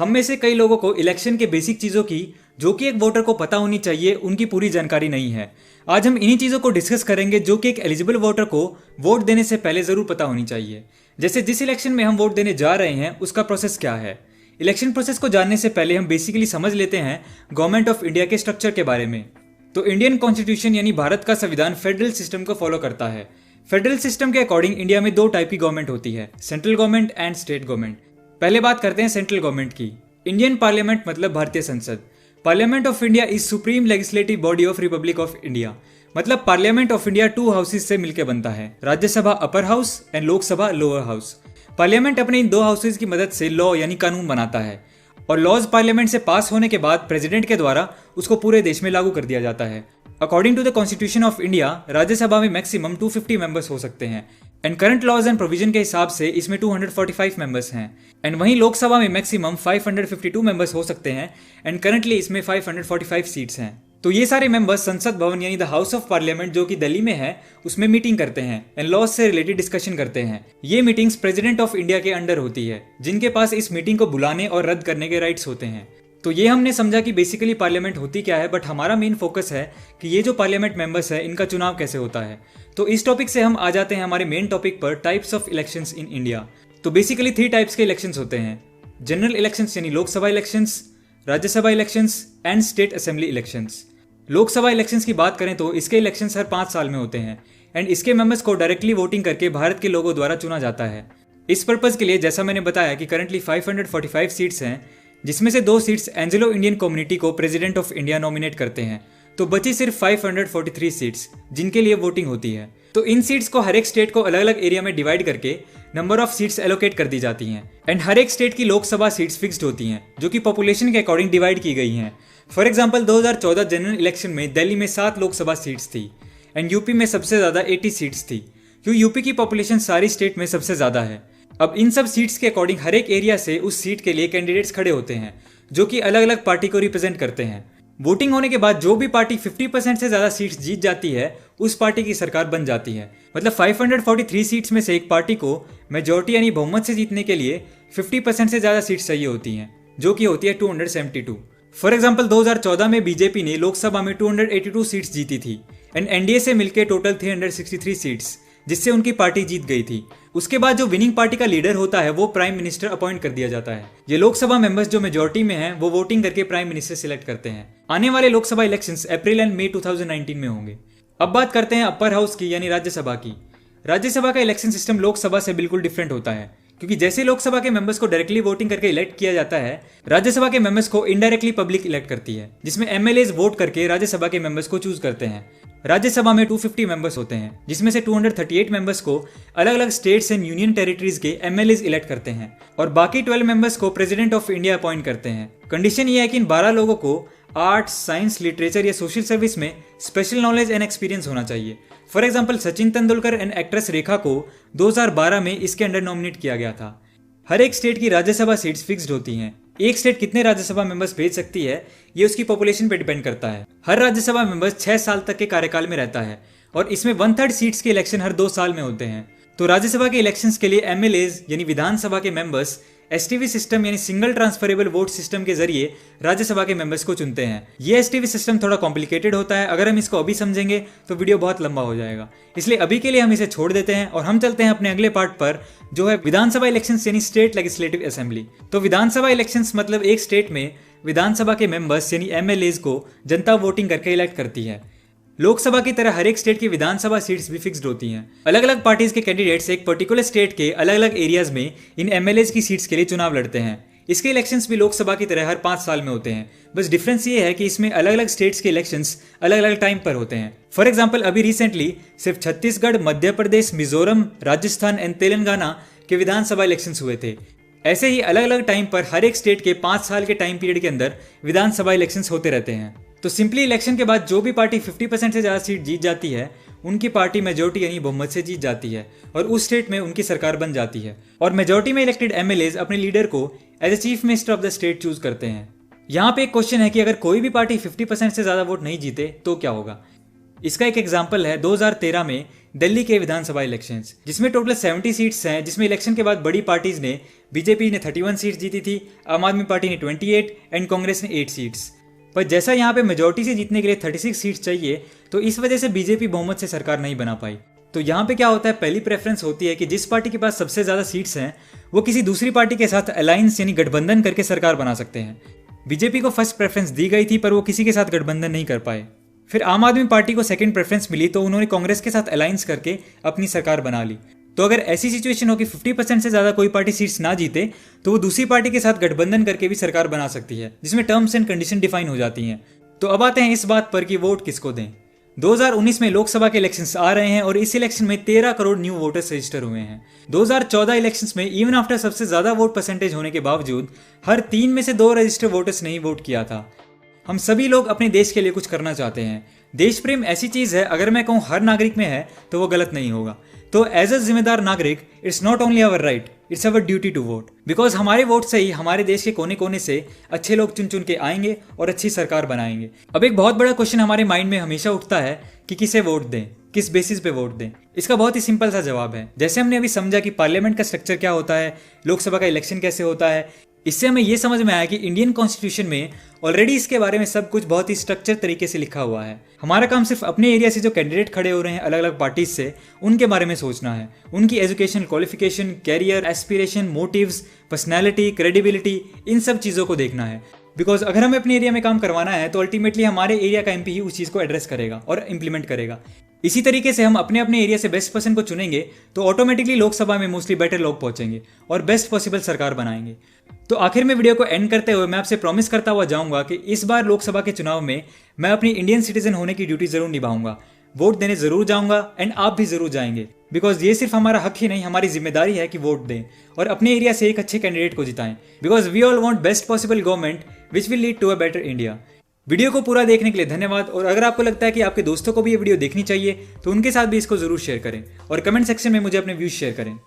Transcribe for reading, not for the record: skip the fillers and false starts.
हम में से कई लोगों को इलेक्शन के बेसिक चीज़ों की, जो कि एक वोटर को पता होनी चाहिए, उनकी पूरी जानकारी नहीं है। आज हम इन्हीं चीज़ों को डिस्कस करेंगे जो कि एक एलिजिबल वोटर को वोट देने से पहले ज़रूर पता होनी चाहिए। जैसे जिस इलेक्शन में हम वोट देने जा रहे हैं उसका प्रोसेस क्या है। इलेक्शन प्रोसेस को जानने से पहले हम बेसिकली समझ लेते हैं गवर्नमेंट ऑफ इंडिया के स्ट्रक्चर के बारे में। तो इंडियन कॉन्स्टिट्यूशन यानी भारत का संविधान फेडरल सिस्टम को फॉलो करता है। फेडरल सिस्टम के अकॉर्डिंग इंडिया में दो टाइप की गवर्नमेंट होती है, central government and state government. पहले बात करते हैं सेंट्रल गवर्नमेंट की। इंडियन पार्लियामेंट मतलब भारतीय संसद। Parliament of India is supreme legislative body of republic of India. मतलब parliament of India two houses से मिलकर बनता है, Rajya Sabha upper house and Lok Sabha lower house. Parliament अपने इन दो हाउसेज की मदद से लॉ यानी कानून बनाता है और लॉज पार्लियामेंट से पास होने के बाद प्रेसिडेंट के द्वारा उसको पूरे देश में लागू कर दिया जाता है। According to the constitution of India, Rajya Sabha में मैक्सिमम 250 मेंबर्स हो सकते हैं and current laws and provision के हिसाब से इसमें 245 मेंबर्स हैं। एंड वहीं लोकसभा में मैक्सिमम 552 मेंबर्स हो सकते हैं एंड करंटली इसमें 545 सीट्स हैं। तो ये सारे मेंबर्स संसद भवन यानी द हाउस ऑफ पार्लियामेंट जो कि दिल्ली में है उसमें मीटिंग करते हैं एंड लॉज से रिलेटेड डिस्कशन करते हैं। ये मीटिंग्स प्रेसिडेंट ऑफ इंडिया के अंडर होती है, जिनके पास इस मीटिंग को बुलाने और रद्द करने के राइट्स होते हैं। तो ये हमने समझा कि बेसिकली पार्लियामेंट होती क्या है, बट हमारा मेन फोकस है कि ये जो पार्लियामेंट मेंबर्स है इनका चुनाव कैसे होता है। तो इस टॉपिक से हम आ जाते हैं हमारे मेन टॉपिक पर, types of elections in India. तो बेसिकली 3 टाइप्स के इलेक्शंस होते हैं, जनरल इलेक्शंस यानी Lok Sabha elections, Rajya Sabha elections and state assembly elections. Lok Sabha elections की बात करें तो इसके इलेक्शंस हर 5 साल में होते हैं एंड इसके मेंबर्स को डायरेक्टली वोटिंग करके भारत के लोगों द्वारा चुना जाता है। इस पर्पज के लिए जैसा मैंने बताया कि करंटली 545 सीट्स हैं, जिसमें से 2 सीट्स एंग्लो इंडियन कम्युनिटी को प्रेसिडेंट ऑफ इंडिया नॉमिनेट करते हैं। तो बची सिर्फ 543 सीट्स जिनके लिए वोटिंग होती है। तो इन सीट्स को हर एक स्टेट को अलग अलग एरिया में डिवाइड करके नंबर ऑफ सीट्स एलोकेट कर दी जाती हैं एंड हर एक स्टेट की लोकसभा सीट्स फिक्स्ड होती हैं जो कि पॉपुलेशन के अकॉर्डिंग डिवाइड की गई हैं। फॉर एग्जाम्पल 2014 जनरल इलेक्शन में दिल्ली में 7 लोकसभा सीट्स थी एंड यूपी में सबसे ज्यादा 80 सीट्स थी, क्योंकि यूपी की पॉपुलेशन सारी स्टेट में सबसे ज्यादा है। अब इन सब सीट्स के अकॉर्डिंग हर एक एरिया से उस सीट के लिए कैंडिडेट्स खड़े होते हैं जो कि अलग अलग पार्टी को रिप्रेजेंट करते हैं। वोटिंग होने के बाद जो भी पार्टी 50% से ज्यादा सीट्स जीत जाती है उस पार्टी की सरकार बन जाती है। मतलब 543 सीट्स में से एक पार्टी को मेजॉरिटी यानी बहुमत से जीतने के लिए 50% से ज्यादा सीट्स चाहिए होती हैं, जो कि होती है 272। फॉर एग्जाम्पल 2014 में बीजेपी ने लोकसभा में 282 सीट्स जीती थी एंड एनडीए से मिलकर टोटल 363 सीट्स, जिससे उनकी पार्टी जीत गई थी। उसके बाद जो विनिंग पार्टी का लीडर होता है वो प्राइम मिनिस्टर अपॉइंट कर दिया जाता है। ये लोकसभा मेंबर्स जो मेजॉरिटी में हैं वो वोटिंग करके प्राइम मिनिस्टर सिलेक्ट करते हैं। आने वाले लोकसभा इलेक्शंस अप्रैल एंड मई 2019 में होंगे। अब बात करते हैं अपर हाउस की यानी राज्यसभा की। राज्यसभा का इलेक्शन सिस्टम लोकसभा से बिल्कुल डिफरेंट होता है, क्योंकि जैसे लोकसभा के मेंबर्स को डायरेक्टली वोटिंग करके इलेक्ट किया जाता है, राज्यसभा के मेंबर्स को इनडायरेक्टली पब्लिक इलेक्ट करती है, जिसमें एमएलएज वोट करके राज्यसभा के मेंबर्स को चूज करते हैं। राज्यसभा में 250 मेंबर्स होते हैं, जिसमें से 238 मेंबर्स को अलग अलग स्टेट्स एंड यूनियन टेरिटरीज के एमएलएज इलेक्ट करते हैं और बाकी 12 मेंबर्स को प्रेसिडेंट ऑफ इंडिया अपॉइंट करते हैं। कंडीशन ये है कि इन 12 लोगों को आर्ट्स, साइंस, लिटरेचर या सोशल सर्विस में स्पेशल नॉलेज एंड एक्सपीरियंस होना चाहिए। For example Sachin Tendulkar and actress Rekha को 2012 में इसके अंडर नॉमिनेट किया गया था। हर एक स्टेट की राज्यसभा सीट्स फिक्स्ड होती हैं। एक स्टेट कितने राज्यसभा मेंबर्स भेज सकती है ये उसकी पॉपुलेशन पे डिपेंड करता है। हर राज्यसभा मेंबर्स 6 साल तक के कार्यकाल में रहता है और इसमें 1/3 सीट्स के इलेक्शन हर 2 साल में होते हैं। तो राज्यसभा के इलेक्शंस के लिए एमएलएज यानी विधानसभा के मेंबर्स एसटीवी सिस्टम यानी सिंगल ट्रांसफरेबल वोट सिस्टम के जरिए राज्यसभा के मेंबर्स को चुनते हैं। ये एसटीवी सिस्टम थोड़ा कॉम्प्लिकेटेड होता है, अगर हम इसको अभी समझेंगे तो वीडियो बहुत लंबा हो जाएगा, इसलिए अभी के लिए हम इसे छोड़ देते हैं और हम चलते हैं अपने अगले पार्ट पर, जो है विधानसभा इलेक्शंस यानी स्टेट लेजिस्लेटिव असेंबली। तो विधानसभा इलेक्शंस मतलब एक स्टेट में विधानसभा के मेंबर्स यानी एमएलएज को जनता वोटिंग करके इलेक्ट करती है। लोकसभा की तरह हर एक स्टेट की विधानसभा सीट्स भी फिक्स्ड होती हैं। अलग अलग पार्टीज के कैंडिडेट्स एक पर्टिकुलर स्टेट के अलग अलग एरियाज में इन एमएलएज की सीट्स के लिए चुनाव लड़ते हैं। इसके इलेक्शंस भी लोकसभा की तरह हर 5 साल में होते हैं, बस डिफरेंस ये है कि इसमें अलग अलग स्टेट्स के इलेक्शंस अलग अलग टाइम पर होते हैं। फॉर एग्जाम्पल अभी रिसेंटली सिर्फ छत्तीसगढ़, मध्य प्रदेश, मिजोरम, राजस्थान एंड तेलंगाना के विधानसभा इलेक्शंस हुए थे। ऐसे ही अलग अलग टाइम पर हर एक स्टेट के 5 साल के टाइम पीरियड के अंदर विधानसभा इलेक्शंस होते रहते हैं। तो सिंपली इलेक्शन के बाद जो भी पार्टी 50% से ज़्यादा सीट जीत जाती है उनकी पार्टी मेजोरिटी यानी बहुमत से जीत जाती है और उस स्टेट में उनकी सरकार बन जाती है और मेजोरिटी में इलेक्टेड एमएलएज अपने लीडर को as a chief minister of the state choose करते हैं। यहाँ पे एक क्वेश्चन है कि अगर कोई भी पार्टी 50% से ज़्यादा वोट नहीं जीते तो क्या होगा। इसका एक एग्जाम्पल है 2013 में दिल्ली के विधानसभा इलेक्शंस, जिसमें टोटल 70 सीट्स हैं, जिसमें इलेक्शन के बाद बड़ी पार्टीज ने, बीजेपी ने 31 सीट्स जीती थी, आम आदमी पार्टी ने 28 एंड कांग्रेस ने 8 सीट्स। पर जैसा यहाँ पे मेजोरिटी से जीतने के लिए 36 सीट्स चाहिए, तो इस वजह से बीजेपी बहुमत से सरकार नहीं बना पाई। तो यहाँ पे क्या होता है, पहली प्रेफरेंस होती है कि जिस पार्टी के पास सबसे ज़्यादा सीट्स हैं वो किसी दूसरी पार्टी के साथ अलायंस यानी गठबंधन करके सरकार बना सकते हैं। बीजेपी को फर्स्ट प्रेफरेंस दी गई थी, पर वो किसी के साथ गठबंधन नहीं कर पाए। फिर आम आदमी पार्टी को सेकंड प्रेफरेंस मिली, तो उन्होंने कांग्रेस के साथ अलायंस करके अपनी सरकार बना ली। तो अगर ऐसी सिचुएशन हो कि 50% से ज़्यादा कोई पार्टी सीट्स ना जीते, तो वो दूसरी पार्टी के साथ गठबंधन करके भी सरकार बना सकती है, जिसमें टर्म्स एंड कंडीशन डिफाइन हो जाती हैं। तो अब आते हैं इस बात पर कि वोट किसको दें। 2019 में लोकसभा के इलेक्शंस आ रहे हैं और इस इलेक्शन में 13 करोड़ न्यू वोटर्स रजिस्टर हुए हैं। 2014 इलेक्शंस में इवन आफ्टर सबसे ज़्यादा वोट परसेंटेज होने के बावजूद हर 3 में से 2 रजिस्टर वोटर्स ने ही वोट किया था। हम सभी लोग अपने देश के लिए कुछ करना चाहते हैं। देश प्रेम ऐसी चीज़ है, अगर मैं कहूँ हर नागरिक में है तो वो गलत नहीं होगा। तो एज अ जिम्मेदार नागरिक, it's not only our right, it's our duty to vote. Because हमारे वोट से ही हमारे देश के कोने कोने से अच्छे लोग चुन चुन के आएंगे और अच्छी सरकार बनाएंगे। अब एक बहुत बड़ा क्वेश्चन हमारे माइंड में हमेशा उठता है कि किसे वोट दें, किस बेसिस पे वोट दें। इसका बहुत ही सिंपल सा जवाब है। जैसे हमने अभी समझा कि पार्लियामेंट का स्ट्रक्चर क्या होता है, लोकसभा का इलेक्शन कैसे होता है, इससे हमें यह समझ में आया कि इंडियन कॉन्स्टिट्यूशन में ऑलरेडी इसके बारे में सब कुछ बहुत ही स्ट्रक्चर तरीके से लिखा हुआ है। हमारा काम सिर्फ अपने एरिया से जो कैंडिडेट खड़े हो रहे हैं अलग अलग पार्टीज से, उनके बारे में सोचना है। उनकी education, qualification, career, aspiration, motives, personality, credibility, इन सब चीज़ों को देखना है। बिकॉज अगर हमें अपने एरिया में काम करवाना है तो अल्टीमेटली हमारे एरिया का एमपी ही उस चीज़ को एड्रेस करेगा और इम्प्लीमेंट करेगा। इसी तरीके से हम अपने अपने एरिया से बेस्ट पर्सन को चुनेंगे तो ऑटोमेटिकली लोकसभा में मोस्टली बेटर लोग पहुंचेंगे और बेस्ट पॉसिबल सरकार बनाएंगे। तो आखिर में वीडियो को एंड करते हुए मैं आपसे प्रॉमिस करता हुआ जाऊंगा कि इस बार लोकसभा के चुनाव में मैं अपनी इंडियन सिटीजन होने की ड्यूटी जरूर निभाऊंगा। वोट देने जरूर जाऊंगा एंड आप भी जरूर जाएंगे। बिकॉज ये सिर्फ हमारा हक ही नहीं, हमारी जिम्मेदारी है कि वोट दें और अपने एरिया से एक अच्छे कैंडिडेट को जिताएं। Because we all want best possible government which will lead to a better India. Video को पूरा देखने के लिए धन्यवाद। और अगर आपको लगता है कि आपके दोस्तों को भी ये वीडियो देखनी चाहिए तो उनके साथ भी इसको जरूर शेयर करें और कमेंट सेक्शन में मुझे अपने व्यूज शेयर करें।